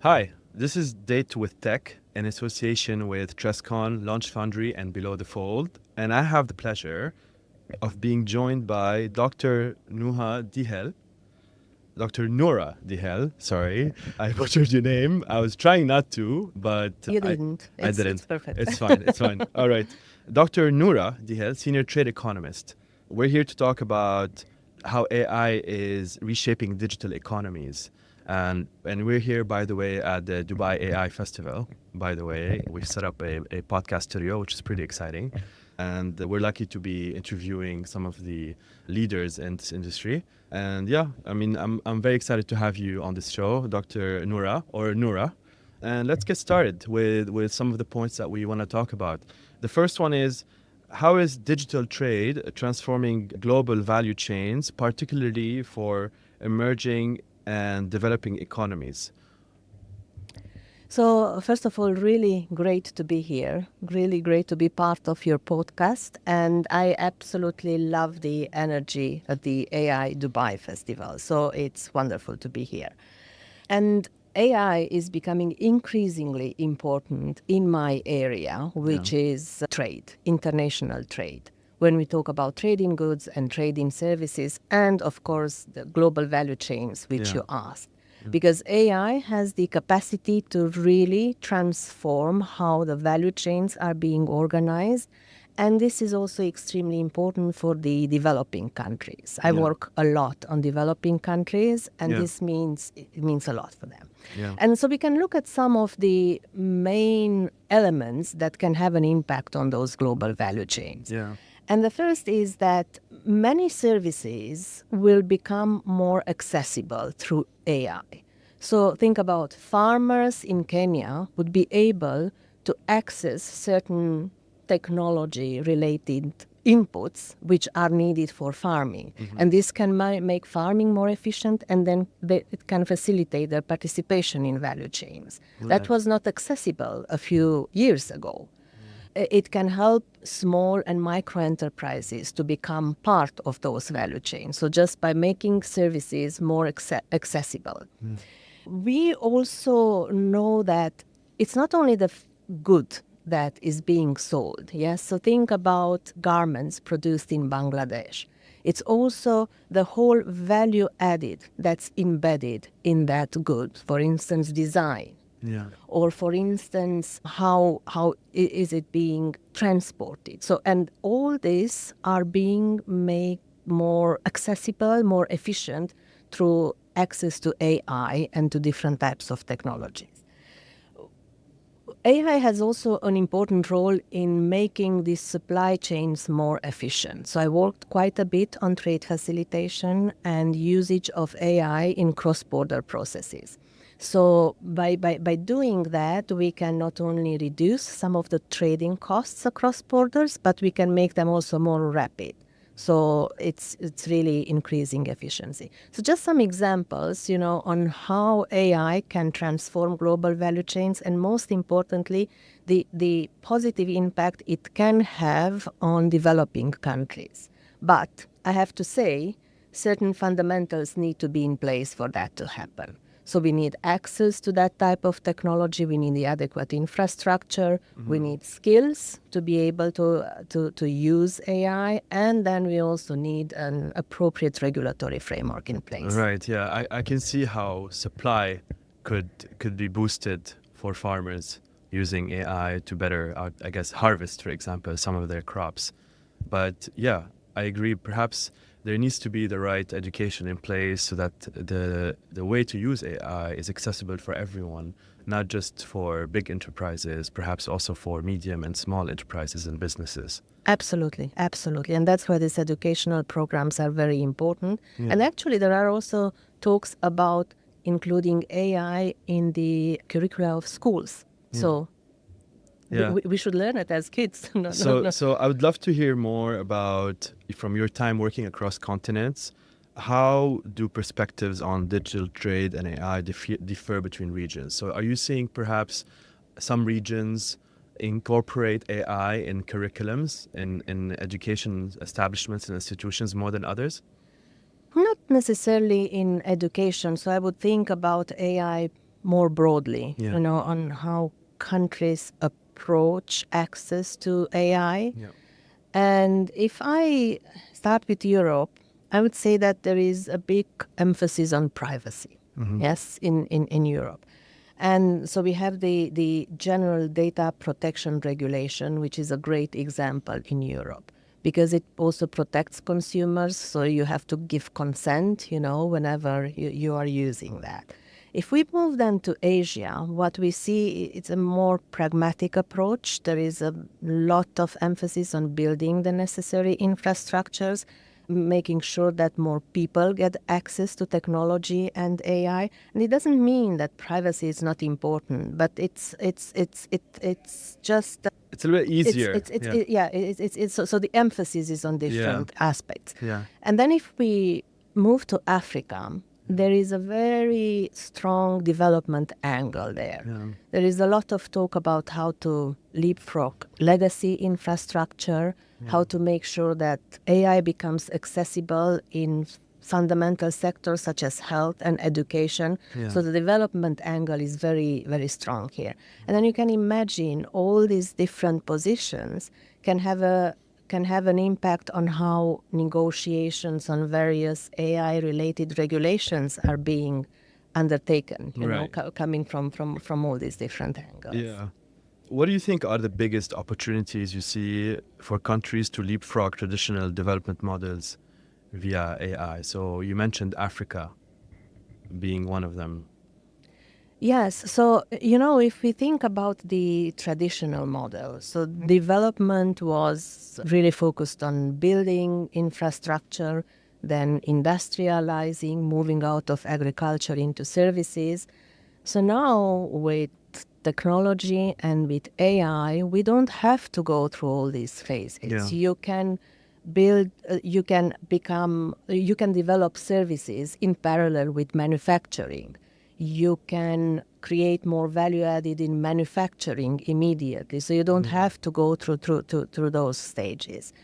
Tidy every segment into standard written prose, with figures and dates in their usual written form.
Hi, this is Date with Tech in association with Trescon, Launch Foundry, and Below the Fold. And I have the pleasure of being joined by Dr. Nuha Dihel. Dr. Nora Dihel, sorry, I butchered your name. I was trying not to, but You didn't. I It's didn't. perfect. It's fine, it's fine. All right. Dr. Nora Dihel, Senior Trade Economist. We're here to talk about how AI is reshaping digital economies. And we're here, by the way, at the Dubai AI Festival. By the way, we set up a podcast studio, which is pretty exciting. And we're lucky to be interviewing some of the leaders in this industry. And yeah, I mean, I'm very excited to have you on this show, Dr. Noura, or Noura. And let's get started with some of the points that we want to talk about. The first one is, how is digital trade transforming global value chains, particularly for emerging and developing economies? So, first of all, really great to be here. Really great to be part of your podcast. And I absolutely love the energy at the AI Dubai Festival. So, it's wonderful to be here. And AI is becoming increasingly important in my area, Yeah. which is trade, international trade. When we talk about trading goods and trading services, and of course, the global value chains, which Yeah. you asked. Because AI has the capacity to really transform how the value chains are being organized. And this is also extremely important for the developing countries. I Yeah. work a lot on developing countries, and Yeah. it means a lot for them. Yeah. And so we can look at some of the main elements that can have an impact on those global value chains. Yeah. And the first is that many services will become more accessible through AI. So think about farmers in Kenya would be able to access certain technology related inputs which are needed for farming. And this can make farming more efficient, and then it can facilitate their participation in value chains. That Right. was not accessible a few years ago. It can help small and micro enterprises to become part of those value chains. So just by making services more accessible. We also know that it's not only the good that is being sold. Yes, so think about garments produced in Bangladesh. It's also the whole value added that's embedded in that good. For instance, design, Yeah. or for instance, how is it being transported. So, and all these are being made more accessible, more efficient through access to AI and to different types of technologies. AI has also an important role in making these supply chains more efficient. So I worked quite a bit on trade facilitation and usage of AI in cross-border processes. So by doing that, we can not only reduce some of the trading costs across borders, but we can make them also more rapid. So it's really increasing efficiency. So just some examples, on how AI can transform global value chains, and most importantly, the positive impact it can have on developing countries. But I have to say, certain fundamentals need to be in place for that to happen. So we need access to that type of technology. We need the adequate infrastructure. We need skills to be able to use AI. And then we also need an appropriate regulatory framework in place. Right. Yeah. I can see how supply could be boosted for farmers using AI to better, I guess, harvest, for example, some of their crops. But yeah, I agree. Perhaps there needs to be the right education in place so that the way to use AI is accessible for everyone, not just for big enterprises, perhaps also for medium and small enterprises and businesses. Absolutely, absolutely. And that's why these educational programs are very important. Yeah. And actually, there are also talks about including AI in the curricula of schools. Yeah. So Yeah. we should learn it as kids. No. So I would love to hear more about, from your time working across continents, how do perspectives on digital trade and AI differ between regions? So are you seeing perhaps some regions incorporate AI in curriculums in education establishments and institutions more than others? Not necessarily in education. So I would think about AI more broadly, Yeah. on how countries approach access to AI. Yeah. And if I start with Europe, I would say that there is a big emphasis on privacy, yes, in Europe. And so we have the General Data Protection Regulation, which is a great example in Europe because it also protects consumers. So you have to give consent, whenever you are using that. If we move then to Asia, what we see it's a more pragmatic approach. There is a lot of emphasis on building the necessary infrastructures, making sure that more people get access to technology and AI. And it doesn't mean that privacy is not important, but it's just It's a little bit easier. so the emphasis is on different aspects. Yeah. And then if we move to Africa, there is a very strong development angle there. Yeah. There is a lot of talk about how to leapfrog legacy infrastructure, how to make sure that AI becomes accessible in fundamental sectors such as health and education. Yeah. So the development angle is very, very strong here. And then you can imagine all these different positions can have an impact on how negotiations on various AI-related regulations are being undertaken, Right. coming from all these different angles. Yeah. What do you think are the biggest opportunities you see for countries to leapfrog traditional development models via AI? So you mentioned Africa being one of them. Yes. So, if we think about the traditional model, so development was really focused on building infrastructure, then industrializing, moving out of agriculture into services. So now with technology and with AI, we don't have to go through all these phases. Yeah. You can you can develop services in parallel with manufacturing. You can create more value added in manufacturing immediately. So you don't have to go through those stages.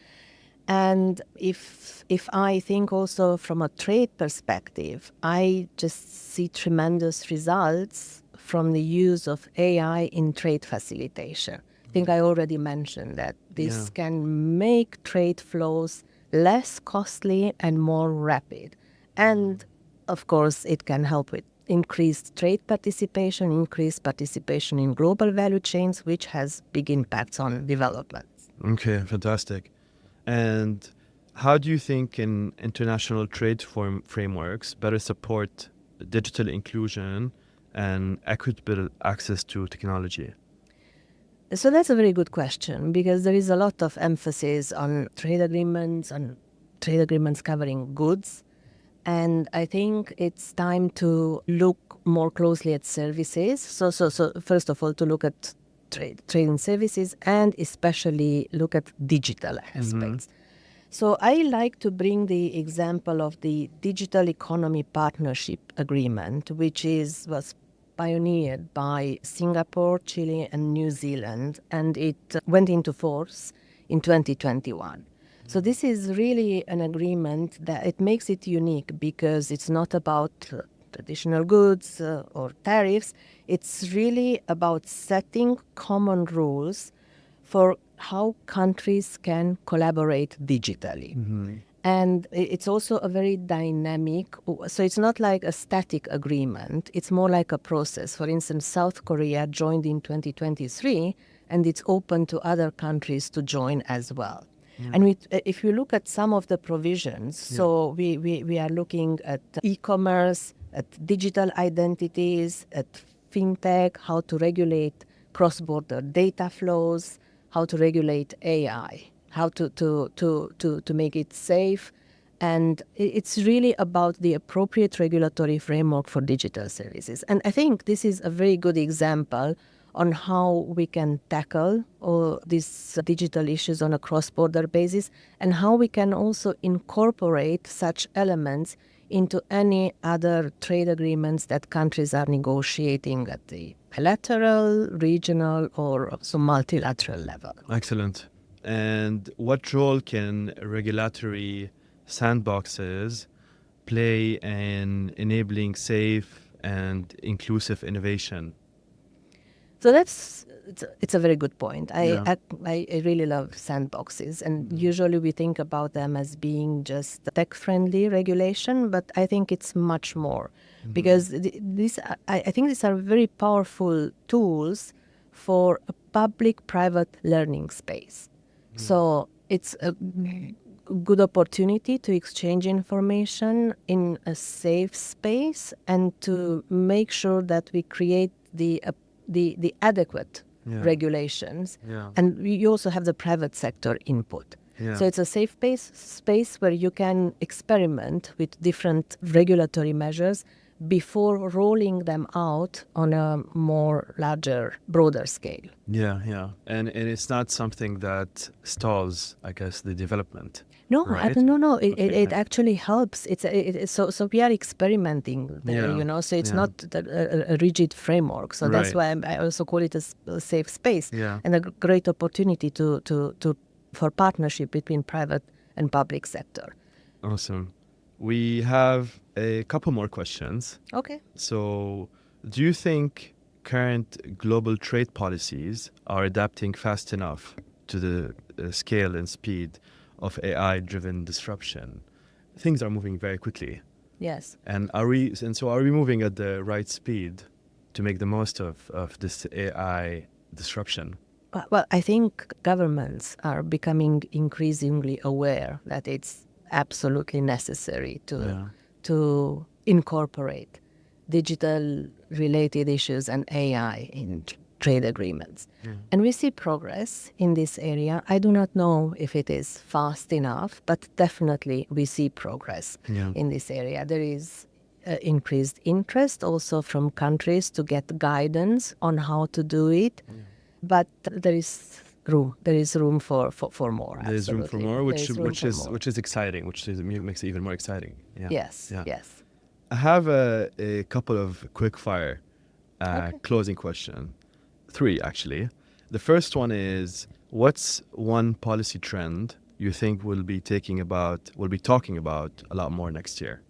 And if I think also from a trade perspective, I just see tremendous results from the use of AI in trade facilitation. I think I already mentioned that this can make trade flows less costly and more rapid. And of course, it can help with increased trade participation, increased participation in global value chains, which has big impacts on development. Okay, fantastic. And how do you think in international trade frameworks better support digital inclusion and equitable access to technology? So that's a very good question because there is a lot of emphasis on trade agreements covering goods. And I think it's time to look more closely at services. So first of all, to look at trade and services and especially look at digital aspects. So I like to bring the example of the Digital Economy Partnership Agreement, which was pioneered by Singapore, Chile, and New Zealand, and it went into force in 2021. So this is really an agreement that it makes it unique because it's not about traditional goods or tariffs. It's really about setting common rules for how countries can collaborate digitally. And it's also a very dynamic, so it's not like a static agreement, it's more like a process. For instance, South Korea joined in 2023, and it's open to other countries to join as well. And if you look at some of the provisions, so we are looking at e-commerce, at digital identities, at fintech, how to regulate cross-border data flows, how to regulate AI, how to make it safe. And it's really about the appropriate regulatory framework for digital services. And I think this is a very good example on how we can tackle all these digital issues on a cross-border basis and how we can also incorporate such elements into any other trade agreements that countries are negotiating at the bilateral, regional, or also multilateral level. Excellent. And what role can regulatory sandboxes play in enabling safe and inclusive innovation? So it's a very good point. Yeah. I really love sandboxes, and usually we think about them as being just tech-friendly regulation, but I think it's much more, because I think these are very powerful tools for a public-private learning space. So it's a good opportunity to exchange information in a safe space and to make sure that we create the adequate regulations. Yeah. And you also have the private sector input. Yeah. So it's a safe space where you can experiment with different regulatory measures before rolling them out on a more larger, broader scale. Yeah. And it's not something that stalls, I guess, the development. No, right? no. Okay, It actually helps. So we are experimenting there, Yeah, So it's yeah. not a rigid framework. So that's Right. why I also call it a safe space, Yeah. and a great opportunity for partnership between private and public sector. Awesome. We have a couple more questions. Okay. So, do you think current global trade policies are adapting fast enough to the scale and speed of AI-driven disruption? Things are moving very quickly, Yes. and so are we moving at the right speed to make the most of this AI disruption? Well, I think governments are becoming increasingly aware that it's absolutely necessary Yeah. to incorporate digital-related issues and AI in trade agreements. And we see progress in this area. I do not know if it is fast enough, but definitely we see progress Yeah. in this area. There is increased interest also from countries to get guidance on how to do it. But there is room. There is room for more. There's room for absolutely. more, There which is room for more. which is exciting, makes it even more exciting. Yeah. Yes. Yeah. Yes. I have a couple of quick fire Okay. closing question. 3 actually. The first one is, what's one policy trend you think we'll be talking about a lot more next year?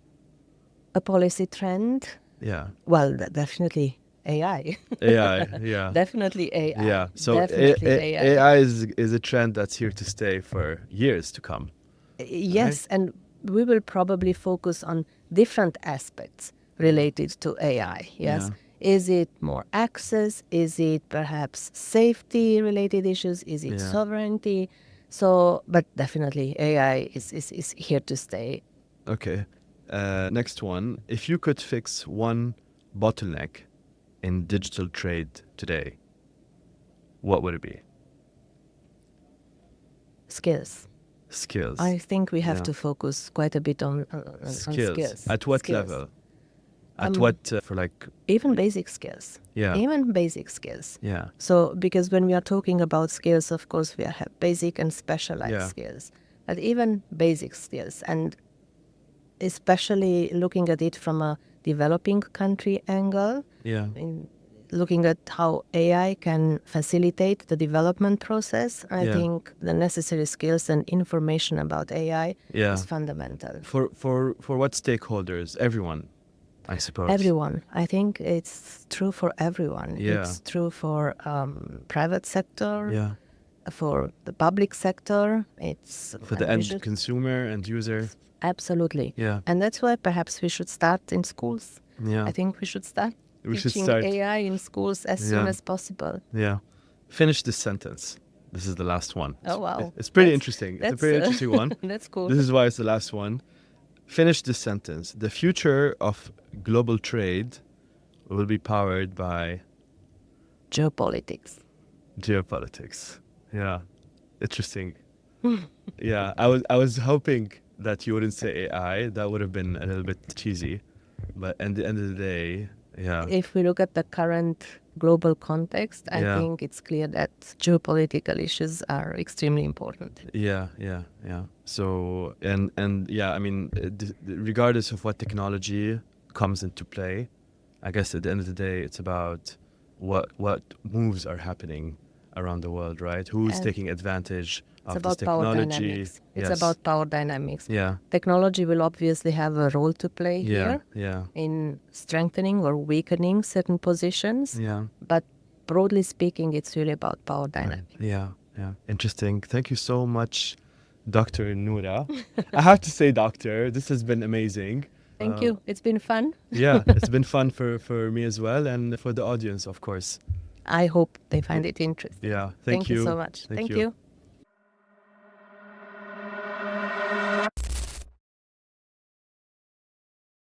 A policy trend. Yeah. Well, definitely AI. AI. Yeah. Definitely AI. Yeah. So Definitely AI. AI is a trend that's here to stay for years to come. Yes, and we will probably focus on different aspects related to AI. Yes. Yeah. Is it more access? Is it perhaps safety related issues? Is it Yeah. sovereignty? So, but definitely AI is here to stay. Okay. Next one. If you could fix one bottleneck in digital trade today, what would it be? Skills. Skills. I think we have Yeah. to focus quite a bit on skills. At what Skills. level? At what for like? Even basic skills. Yeah. Even basic skills. Yeah. So, because when we are talking about skills, of course, we have basic and specialized Yeah. skills, but even basic skills, and especially looking at it from a developing country angle, Yeah. in looking at how AI can facilitate the development process, I Yeah. think the necessary skills and information about AI Yeah. is fundamental. For what stakeholders? Everyone, I suppose. Everyone. I think it's true for everyone. Yeah. It's true for private sector, Yeah. for the public sector. It's For the and we end should- consumer and user. Absolutely. Yeah. And that's why perhaps we should start in schools. Yeah. I think we should start We should teaching start. AI in schools as soon Yeah. as possible. Yeah. Finish this sentence. This is the last one. Oh, wow. It's pretty That's- interesting. It's a that's, pretty interesting one. That's cool. This is why it's the last one. Finish this sentence. The future of global trade will be powered by Geopolitics. geopolitics. Yeah. Interesting. Yeah. I was hoping that you wouldn't say AI. That would have been a little bit cheesy. But at the end of the day, yeah. If we look at the current global context, I Yeah. think it's clear that geopolitical issues are extremely important. Yeah. So and yeah, I mean, regardless of what technology comes into play, I guess at the end of the day, it's about what moves are happening around the world, right? Who's And taking advantage it's of this about power technology? dynamics. It's Yes. about power dynamics. Yeah. Technology will obviously have a role to play Yeah. here Yeah. in strengthening or weakening certain positions. Yeah. But broadly speaking, it's really about power Right. dynamics. Yeah. Yeah. Interesting. Thank you so much, Dr. Noura. I have to say, doctor, this has been amazing. Thank you. It's been fun. Yeah, it's been fun for me as well and for the audience, of course. I hope they find it interesting. Yeah. Thank you so much. Thank Thank you. you.